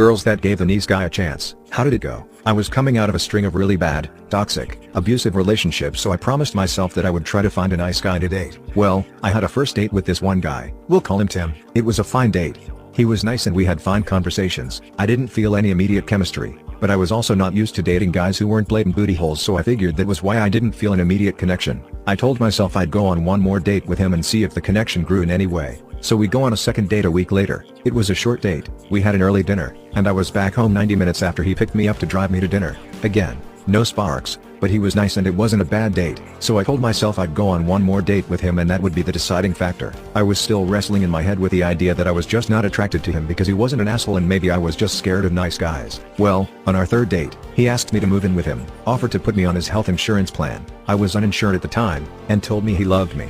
girls that gave the nice guy a chance. How did it go? I was coming out of a string of really bad, toxic, abusive relationships, so I promised myself that I would try to find a nice guy to date. Well, I had a first date with this one guy. We'll call him Tim. It was a fine date. He was nice and we had fine conversations. I didn't feel any immediate chemistry, but I was also not used to dating guys who weren't blatant booty holes, so I figured that was why I didn't feel an immediate connection. I told myself I'd go on one more date with him and see if the connection grew in any way. So we go on a second date a week later. It was a short date. We had an early dinner, and I was back home 90 minutes after he picked me up to drive me to dinner. Again, no sparks, but he was nice and it wasn't a bad date. So I told myself I'd go on one more date with him and that would be the deciding factor. I was still wrestling in my head with the idea that I was just not attracted to him because he wasn't an asshole and maybe I was just scared of nice guys. Well, on our third date, he asked me to move in with him, offered to put me on his health insurance plan. I was uninsured at the time, and told me he loved me.